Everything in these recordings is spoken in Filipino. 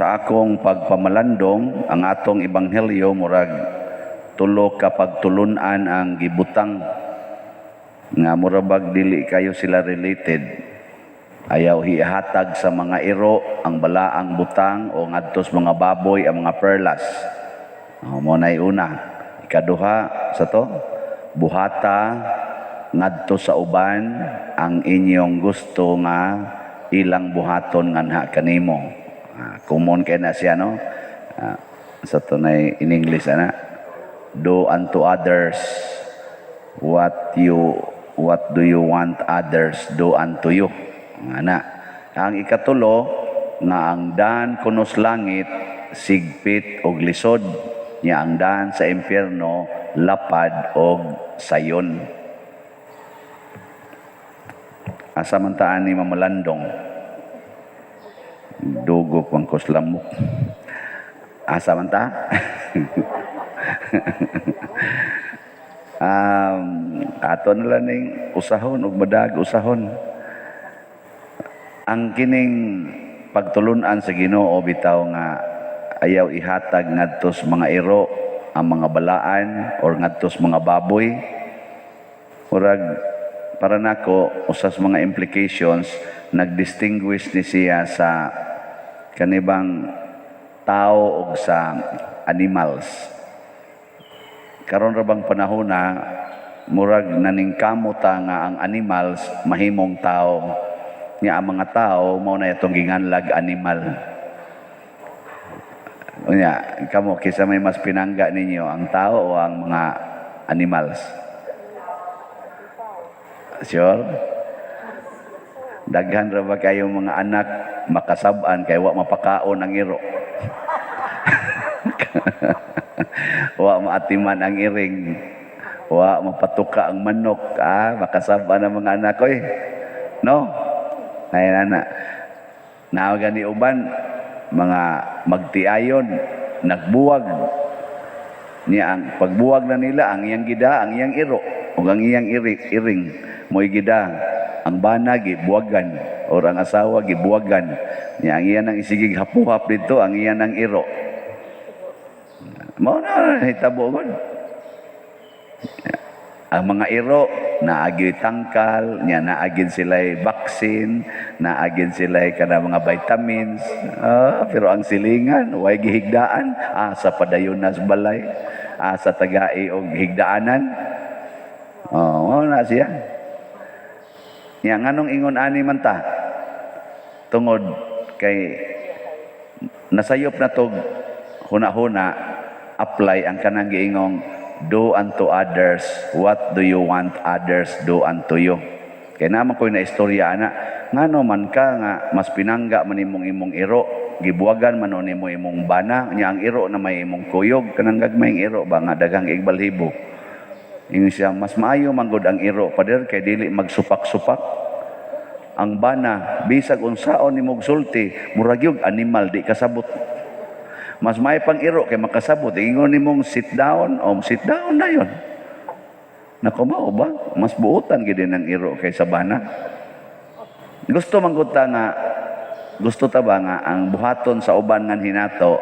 Sa akong pagpamalandong, ang atong ebanghelyo murag tulo ka pagtulunan ang gibutang nga murabag dili kayo sila related. Ayaw hihatag sa mga iro ang balaang butang o ngadtos mga baboy ang mga perlas. Mo nay una. Ikaduha sa to, buhata ngadto sa uban ang inyong gusto nga ilang buhaton nganha kanimo. Common kay na siya, no? Sa tunay in English, ana, do unto others what do you want others do unto you. Ana, ang ikatulo nga ang daan kunos langit sigpit og lisod, nya ang daan sa impyerno lapad og sayon. Asa man taan ni mamalandong dugo pang kuslamok. Asa man ta? Ato na lang ning usahon ug madag usahon. Ang kining pagtulunan sa Ginoo bitaw nga ayaw ihatag ngadtos mga iro ang mga balaan or ngadtos mga baboy. Murag para nako usas mga implications nagdistinguish ni siya sa kanibang tao o sa animals. Karon ra bang panahon na murag naningkamot nga ang animals mahimong tao, nga ang mga tao mao na itong ginganlag animal. Unya, kamo kisa may mas pinangga ninyo, ang tao o ang mga animals? Sure? Daghan ra ba kayong mga anak makasab-an kay wa mapakaon ang iro? Wa maatiman ang iring, wa mapatuka ang manok, makasab-an ang mga anak ko no? Ay ana. Nawagan ni uban mga magtiayon, nagbuwag niya ang pagbuwag na nila ang iyang gida, ang iyang iro ug ang iyang iring mo'y gida. Ang bana gibuwagan or ang asawa gibuwagan niya, ang iyan ang isigig hapuhap dito, ang iyan ang iro. Mao na hitabo gud. Ang mga iro naagi tangkal, niya naagid sila'y vaccine, naagid sila'y kana mga vitamins. Pero ang silingan way gihigdaan, sa padayon nas balay, sa tagai og higdaanan. Mao na siya. Nya nganong ingon ani man ta? Tungod kay nasayop na tog huna-huna apply ang kanang giingong do unto others what do you want others do unto you. Kay naman ko na istorya ana, ngano man ka nga mas pinangga man imong iro, gibuwagan man nimo imong bana, nya ang iro na may imong kuyog, kanang gagmayng iro ba nga daghang igbalhibo. Ingon siya, mas maayo man gud ang iro pader kay dili magsupak-supak. Ang bana bisag unsaon nimong sulti, murag yung animal di kasabot. Mas may pang iro kay makasabot. Ingon nimong sit down na yon. Nakumao ba? Mas buutan gid ang iro kay sa bana. Gusto man gud ta nga gusto ta ba nga ang buhaton sa uban ngan hinato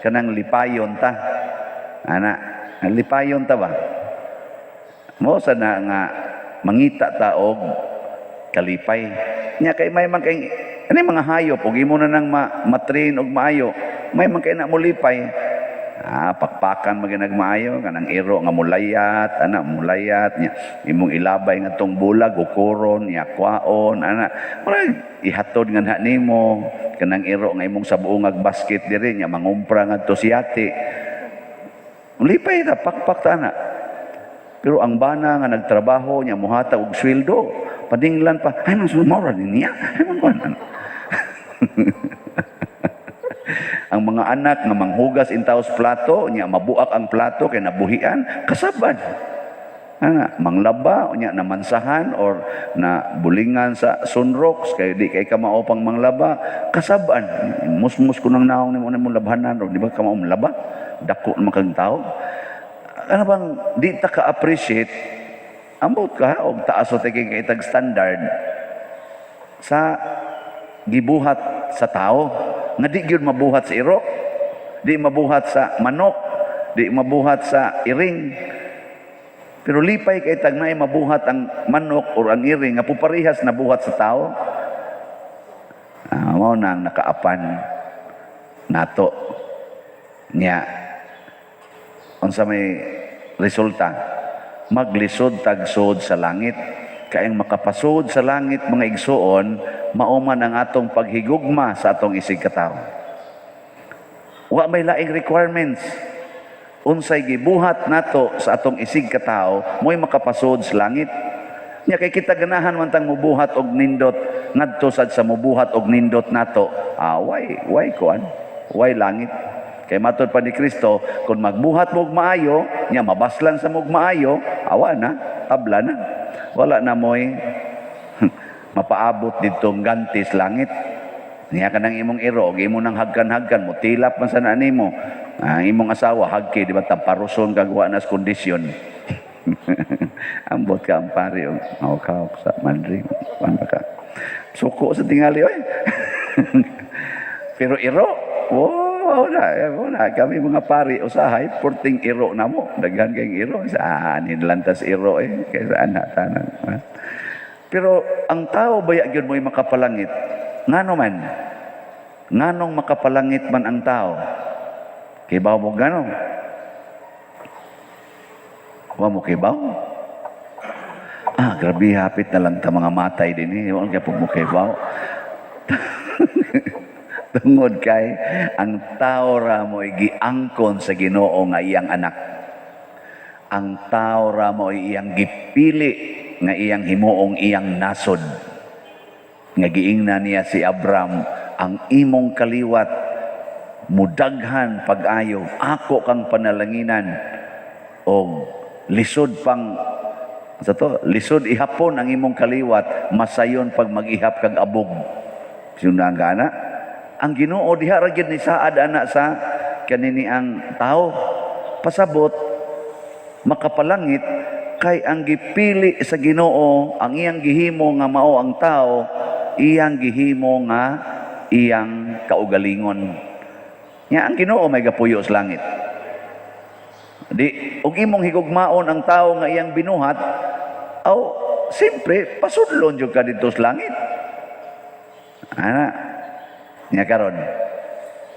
kanang lipayon ta. Ana, lipayon ta ba? Mo sana nga mangita ta og kalipay. Nya kay may man kay ani mga hayop ug imo na nang matrain og maayo, may man kay na mulipay. Pakpakan maginag maayo kanang iro nga mulayat, mulayat nya imong ilabay nga tong bulag ukuron nya kwaon murag ihatod nga nimo kanang iro nga imong sabuongag basket diri nya mangumpra ngadto siyati. Mulipay ta pakpak ta ana. Pero ang bana nga nagtrabaho niya muhatag og sweldo, padinglan pa, ay man sumora din niya. Ay man kuan. Ang mga anak nga manghugas intaos plato, niya mabuak ang plato kay nabuhian, kasabad. Manglaba niya na mansahan or na bulingan sa sunrocks kay di kay ka maopang manglaba, kasaban. Musmus ko nang naong nimo labhanan o di ba ka mao laba? Dako naman kang tao. Ano bang di ta ka-appreciate ambot ka o taas o tiging kaitag standard sa gibuhat sa tao. nga di gyud mabuhat sa iro, di mabuhat sa manok, di mabuhat sa iring. Pero lipay kay tagnay mabuhat ang manok o ang iring nga puparihas na buhat sa tao. Mao nang nakaapan nato niya. Unsa may resulta? Maglisod tagsod sa langit. Kaayang makapasod sa langit mga igsuon, mauman ang atong paghigugma sa atong isig katawo. Wa may laing requirements. Unsay gibuhat nato sa atong isig katawo, mo'y makapasod sa langit. Nya kay kita ganahan man tang mubuhat og nindot ngadto sad sa mubuhat og nindot nato. Why langit? Kay matud pa ni Kristo, kung magbuhat mo og maayo, nya mabaslan sa mo og maayo, awa na, tabla na. Wala na mo'y mapaabot ditong gantis langit. Niya ka ng imong iro, og imo nang hagkan-hagkan mo, tilap man sa nimo. Imong asawa, hagki, di ba, tamparuson kagawa na sa kondisyon. Ambot ka ang pari, hawak-hawak sa mandri. Paano ka? Suko sa tingali, oy. Pero iro, wala. Kami mga pari, usahay, porting iro na mo. Daghan kayong iro. Saan? Lantas iro, kaya saan tanan. Pero ang tao, baya yun mo'y makapalangit. Ngano man? Nganong makapalangit man ang tao? Kibaw mo gano? Wa mo kibaw? Grabe, hapit na lang ta mga matay din Wala kaya po mo kibaw. Tungod kay ang tao ra mo giangkon sa Ginoo nga iyang anak. Ang tao ra mo iyang gipili nga iyang himuong iyang nasod. Nga giingna niya si Abraham, ang imong kaliwat mudaghan pag-ayo, ako kang panalanginan o lisod pang lisod ihapon ang imong kaliwat, masayon pag mag-ihap kag abog. Sunang gana ang Ginoo diha ra gyud ni saad ana sa kanini ang tao. Pasabot makapalangit kay ang gipili sa Ginoo, ang iyang gihimo nga mao ang tao, iyang gihimo nga iyang kaugalingon. Nya ang Ginoo may gapuyo sa langit. Di ug imong higugmaon ang tao nga iyang binuhat, siyempre pasudlon jud ka dito sa langit. Nya karon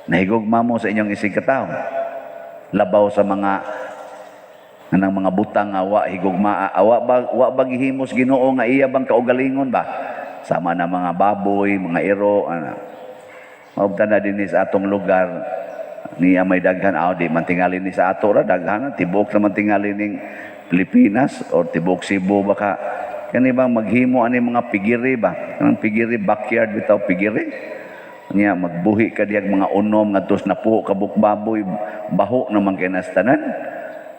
nahigugma mo sa inyong isig katawo, labaw sa mga butang awa higugma, wa ba gihimos Ginoo nga iya bang kaugalingon ba sama na mga baboy, mga iro maubtan na din sa atong lugar niya may daghan di mantingalin ni sa ato ra daghan tibok sa mantingalin ning Pilipinas o tibok Cebu baka kani bang maghimo ani mga pigiri ba, ang pigiri backyard bitaw pigiri niya magbuhi ka diyag mga unom nga tos na po kabuk baboy baho naman kay nastanan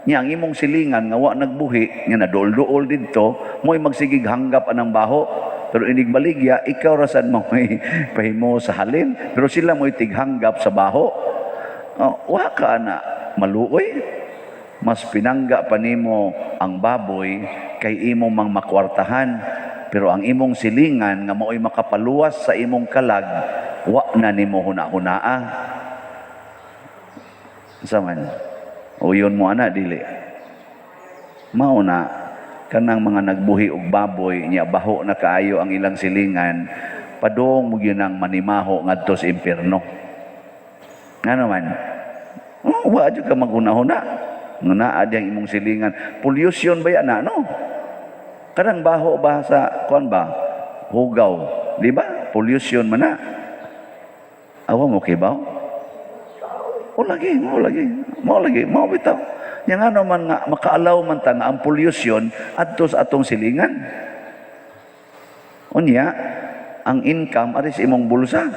niya ang imong silingan nga wa nagbuhi nga nadol-duol didto mo'y magsigig hanggap anang baho pero inig baligya ikaw rasan mo may pahimo sa halin pero sila mo'y tighanggap sa baho. Wa ka na maluoy, mas pinangga pa nimo ang baboy kay imong mang makwartahan pero ang imong silingan nga mao'y makapaluwas sa imong kalag, wa na nimo huna-hunaa. Saman, uyon mo ana dili. Mao na kanang mga nagbuhi og baboy nya baho na kaayo ang ilang silingan, padong mo gyud ang manimaho ngadto sa impierno. Ngano man? Wa jud ka maghuna-huna. Nga ang imong silingan. Pollution ba yan no? Kanang baho ba sa kuan ba? Hugaw, di ba? Pollution man na. Awa mo kibaw? Mo lagi, mo bitaw. Yang ano man nga makaalaw man ta nga ang pollution adto sa atong silingan. Unya, ang income aris imong bulsa.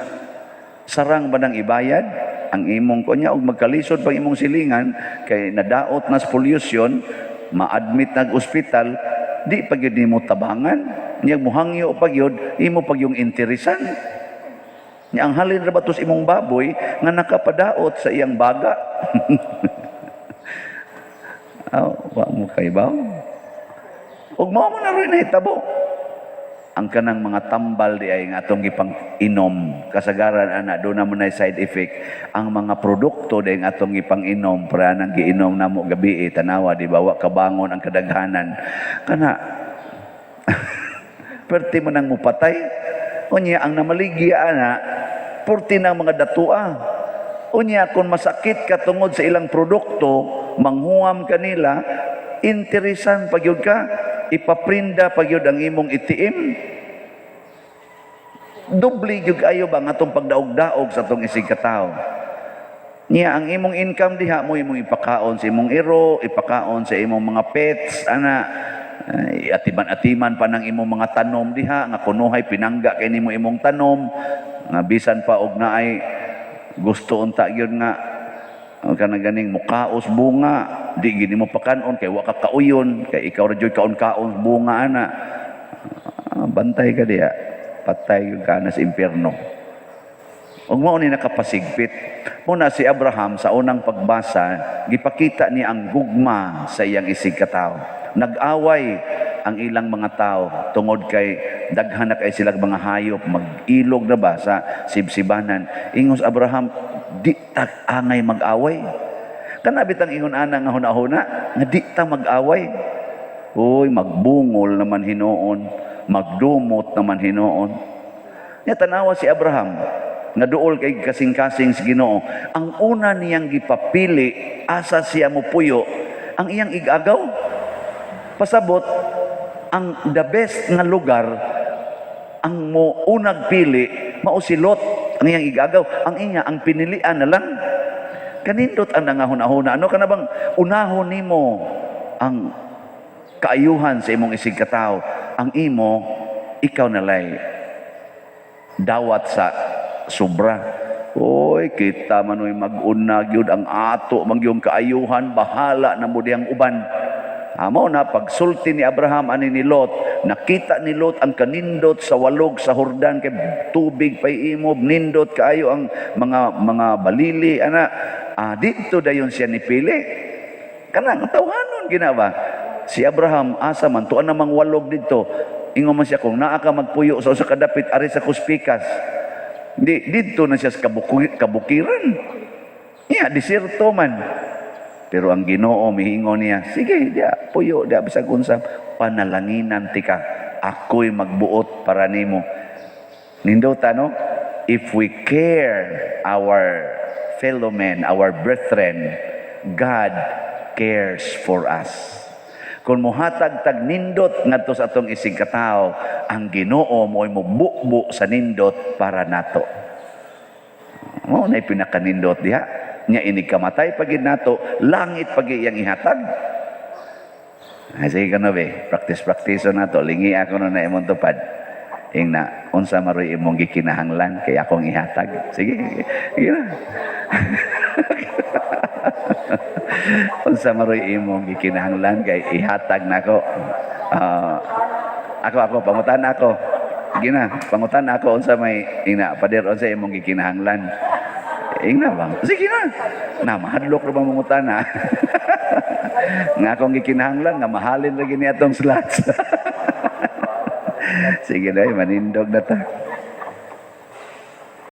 Sarang ba nang ibayad ang imong kunya og magkalisod pang imong silingan kay nadaot na sa pollution, ma-admit nag ospital, di pa gyud nimo tabangan. Nya muhangyo pa gyud imo pag yung interesan. Nya ang halin ra batos imong baboy nga nakapadaot sa iyang baga. Wa mo kay ba? Ug mao man na rin nahitabo. ang kanang mga tambal di ay nga atong gipang inom kasagaran ana do na mo na side effect ang mga produkto di nga atong gipang inom para nang giinom namo gabi tanawa di bawa kabangon ang kadaghanan kana perti mo nang mupatay unya ang namaligya ana perti ng mga datua unya kung masakit ka tungod sa ilang produkto manghuam kanila interesan pagyud ka ipaprinda pagyud ang imong itiim doble jud ayo ba nga atong pagdaog-daog sa atong isig katawo niya ang imong income diha mo imong ipakaon sa imong iro ipakaon sa imong mga pets ana atiman-atiman pa ng imong mga tanom diha nga kunuhay pinangga kay nimo imong tanom nga bisan pa og naay gusto unta gyud nga kana ganing mukaos bunga di gini mo pakanon kay wa ka kauyon kay ikaw ra jud kaon-kaon bunga ana bantay ka diha patay gyud ka na sa impierno ug mao ni nakapasigpit una si Abraham sa unang pagbasa gipakita ni ang gugma sa iyang isig katawo nag-away ang ilang mga tao tungod kay daghan na kay silang mga hayop mag-ilog na ba sa sibsibanan ingos Abraham di ta angay mag-away kana bitang ingon ana nga hunahuna nga di ta mag-away uy magbungol naman hinuon magdumot naman hinuon nya tanawa si Abraham nga duol kay kasing-kasing si Ginoo ang una niyang gipapili asa siya mopuyo ang iyang igagaw pasabot ang the best nga lugar ang mo unag pili mao si Lot ang iyang igagaw ang inya ang pinilian na lang kanindot ang nangahuna-huna ano ka na bang unahon nimo ang kaayuhan sa imong isig katawo ang imo ikaw nalay dawat sa sobra oy kita manoy mag-unag yun ang ato magyong kaayuhan bahala na mo diyang uban amo na pagsulti ni Abraham ani ni Lot nakita ni Lot ang kanindot sa walog sa Jordan kay tubig pay imob nindot kaayo ang mga balili ana dito dayon siya nipili kanang tawhanon ginawa si Abraham asa man tuan namang walog dito ingon man siya kung naa ka magpuyo sa usa ka dapit ari sa kuspikas dito na siya sa kabukiran iya desierto man pero ang Ginoo mihingon niya sige dia puyo dia bisag unsa panalanginan tika ako'y magbuot para nimo nindota no if we care our fellow men our brethren God cares for us kung muhatag tag nindot ngadto sa atong isig katawo ang Ginoo mo'y mubukbo sa nindot para nato mao na pinakanindot diha nya ini kamatay pagid nato langit pagid iyang ihatag sige kano be practice nato lingi ako no na imong tupad ingna unsa maroy imong gikinahanglan kay akong ihatag sige na unsa maroy imong gikinahanglan kay ihatag nako ako pangutan ako gina pangutan ako unsa may ingna pader unsa imong gikinahanglan ingna bang sige na mahadlok ra bang mangutana nga akong gikinahanglan nga mahalin ra gini atong slots sige dai manindog na ta